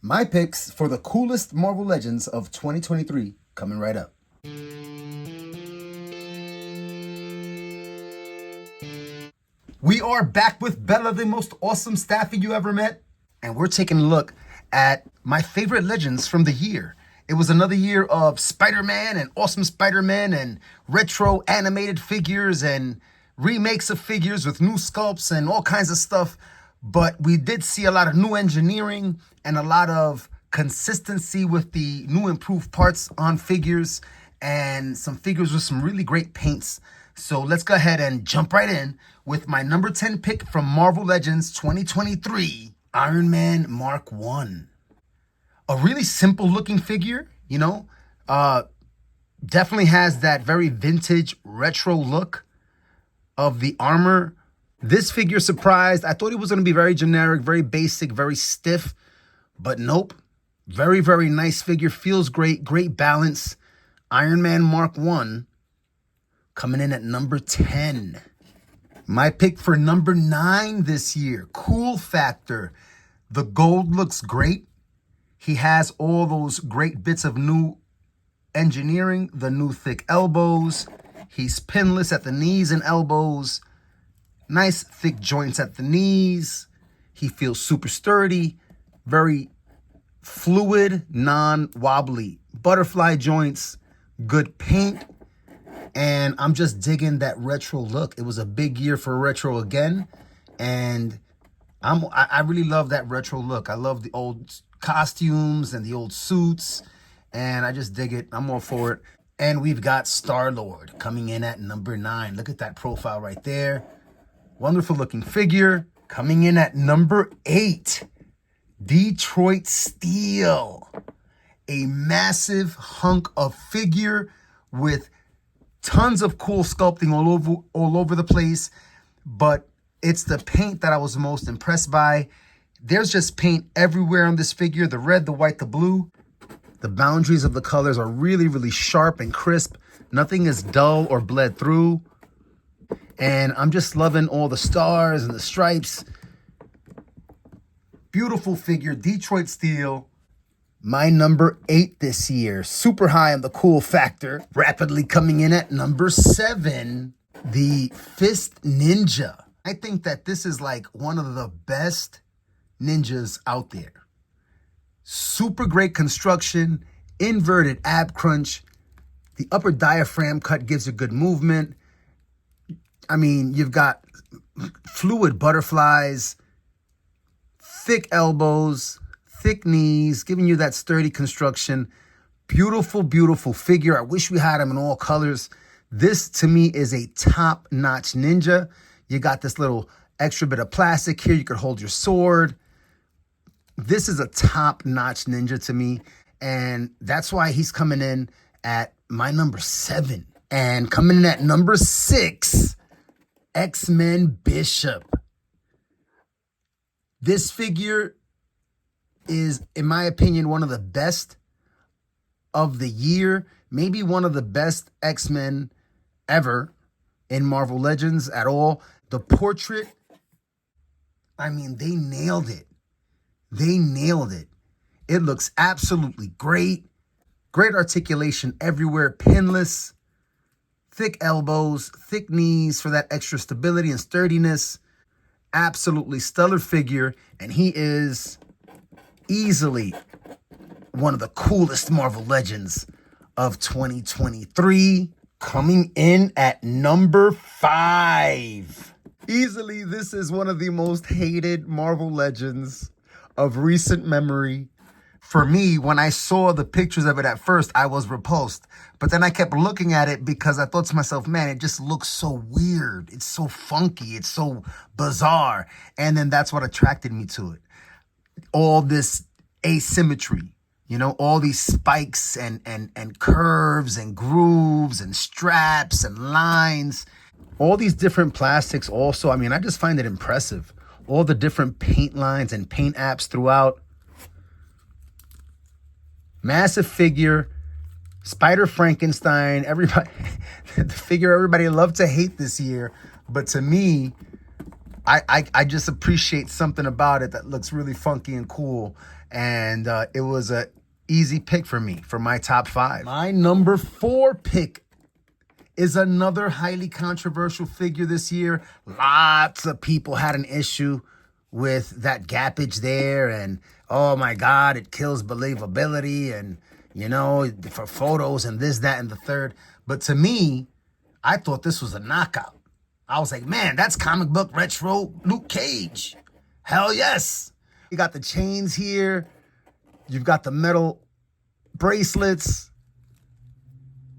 My picks for the coolest Marvel Legends of 2023 coming right up. We are back with Bella, the most awesome staffy you ever met. And we're taking a look at my favorite Legends from the year. It was another year of Spider-Man and Awesome Spider-Man and retro animated figures and remakes of figures with new sculpts and all kinds of stuff. But we did see a lot of new engineering and a lot of consistency with the new improved parts on figures and some figures with some really great paints. So let's go ahead and jump right in with my number 10 pick from Marvel Legends 2023, Iron Man Mark 1. A really simple looking figure, definitely has that very vintage retro look of the armor. This figure surprised. I thought it was going to be very generic, very basic, very stiff, but nope. Very, very nice figure. Feels great. Great balance. Iron Man Mark 1 coming in at number 10. My pick for number 9 this year. Cool factor. The gold looks great. He has all those great bits of new engineering, the new thick elbows. He's pinless at the knees and elbows. Nice thick joints at the knees. He feels super sturdy, very fluid, non-wobbly. Butterfly joints, good paint. And I'm just digging that retro look. It was a big year for retro again. And I really love that retro look. I love the old costumes and the old suits. And I just dig it. I'm all for it. And we've got Star-Lord coming in at number 9. Look at that profile right there. Wonderful looking figure. Coming in at number 8, Detroit Steel. A massive hunk of figure with tons of cool sculpting all over the place. But it's the paint that I was most impressed by. There's just paint everywhere on this figure. The red, the white, the blue. The boundaries of the colors are really, really sharp and crisp. Nothing is dull or bled through. And I'm just loving all the stars and the stripes. Beautiful figure, Detroit Steel. My number 8 this year. Super high on the cool factor. Rapidly coming in at number 7. The Fist Ninja. I think that this is like one of the best ninjas out there. Super great construction. Inverted ab crunch. The upper diaphragm cut gives you good movement. I mean, you've got fluid butterflies, thick elbows, thick knees, giving you that sturdy construction. Beautiful, beautiful figure. I wish we had him in all colors. This, to me, is a top-notch ninja. You got this little extra bit of plastic here. You could hold your sword. This is a top-notch ninja to me, and that's why he's coming in at my number 7. And coming in at number 6, X-Men Bishop. This figure is, in my opinion, one of the best of the year. Maybe one of the best X-Men ever in Marvel Legends at all. The portrait, I mean, they nailed it. They nailed it. It looks absolutely great. Great articulation everywhere, pinless. Thick elbows, thick knees for that extra stability and sturdiness. Absolutely stellar figure. And he is easily one of the coolest Marvel Legends of 2023. Coming in at number 5. Easily, this is one of the most hated Marvel Legends of recent memory. For me, when I saw the pictures of it at first, I was repulsed. But then I kept looking at it because I thought to myself, man, it just looks so weird. It's so funky. It's so bizarre. And then that's what attracted me to it. All this asymmetry, all these spikes and curves and grooves and straps and lines. All these different plastics also. I mean, I just find it impressive. All the different paint lines and paint apps throughout. Massive figure, Spider Frankenstein, everybody, the figure everybody loved to hate this year. But to me, I just appreciate something about it that looks really funky and cool. And it was a easy pick for me for my top 5. My number 4 pick is another highly controversial figure this year. Lots of people had an issue with that gappage there, and oh my God, it kills believability, and you know, for photos and this, that, and the third. But to me, I thought this was a knockout. I was like, man, that's comic book retro Luke Cage. Hell yes. You got the chains here. You've got the metal bracelets.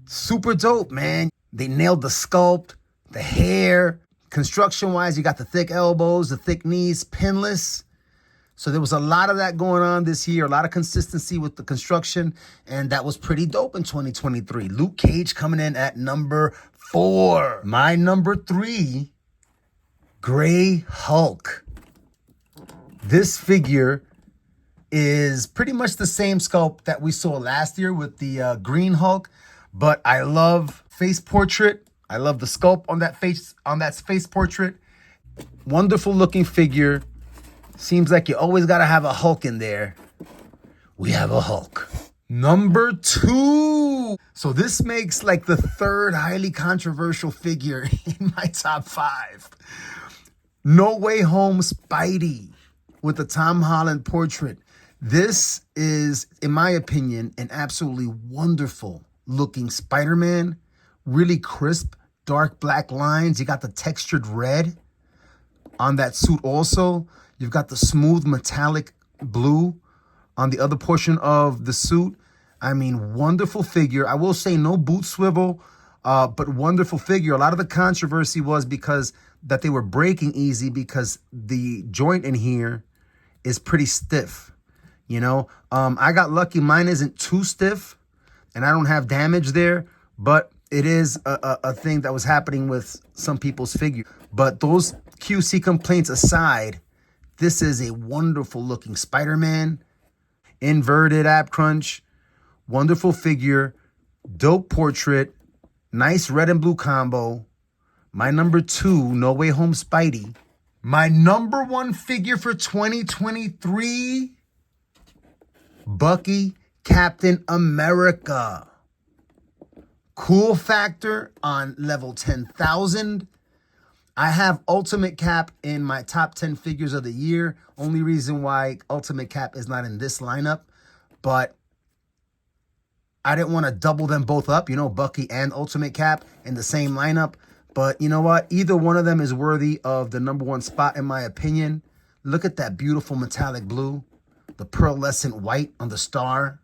Super dope, man. They nailed the sculpt, the hair. Construction-wise, you got the thick elbows, the thick knees, pinless. So there was a lot of that going on this year, a lot of consistency with the construction, and that was pretty dope in 2023. Luke Cage coming in at number 4. My number 3, Gray Hulk. This figure is pretty much the same sculpt that we saw last year with the Green Hulk, but I love face portrait. I love the sculpt on that face portrait. Wonderful looking figure. Seems like you always got to have a Hulk in there. We have a Hulk. Number 2. So this makes like the 3rd highly controversial figure in my top 5. No Way Home Spidey with the Tom Holland portrait. This is, in my opinion, an absolutely wonderful looking Spider-Man. Really crisp, dark black lines. You got the textured red on that suit also. You've got the smooth metallic blue on the other portion of the suit. I mean, wonderful figure. I will say no boot swivel, but wonderful figure. A lot of the controversy was because that they were breaking easy because the joint in here is pretty stiff. You know, I got lucky. Mine isn't too stiff and I don't have damage there, but it is a thing that was happening with some people's figure. But those QC complaints aside, this is a wonderful looking Spider-Man. Inverted ab crunch. Wonderful figure. Dope portrait. Nice red and blue combo. My number 2, No Way Home Spidey. My number 1 figure for 2023, Bucky, Captain America. Cool factor on level 10,000. I have Ultimate Cap in my top 10 figures of the year. Only reason why Ultimate Cap is not in this lineup, but I didn't want to double them both up, you know, Bucky and Ultimate Cap in the same lineup. But you know what? Either one of them is worthy of the number 1 spot, in my opinion. Look at that beautiful metallic blue. The pearlescent white on the star.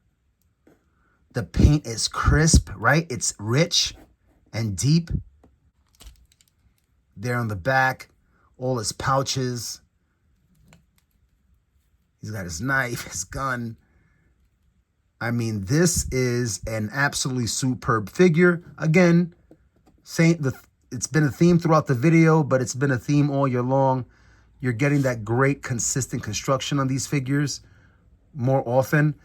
The paint is crisp, right? It's rich and deep. There on the back, all his pouches. He's got his knife, his gun. I mean, this is an absolutely superb figure. Again, it's been a theme throughout the video, but it's been a theme all year long. You're getting that great, consistent construction on these figures more often.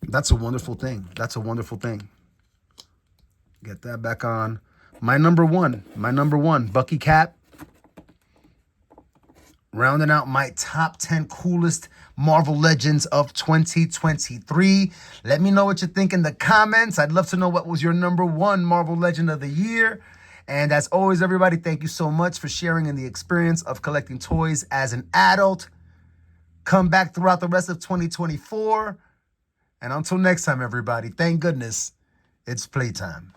That's a wonderful thing. That's a wonderful thing. Get that back on. My number 1, Bucky Cap. Rounding out my top 10 coolest Marvel Legends of 2023. Let me know what you think in the comments. I'd love to know what was your number 1 Marvel Legend of the year. And as always, everybody, thank you so much for sharing in the experience of collecting toys as an adult. Come back throughout the rest of 2024. And until next time, everybody, thank goodness it's playtime.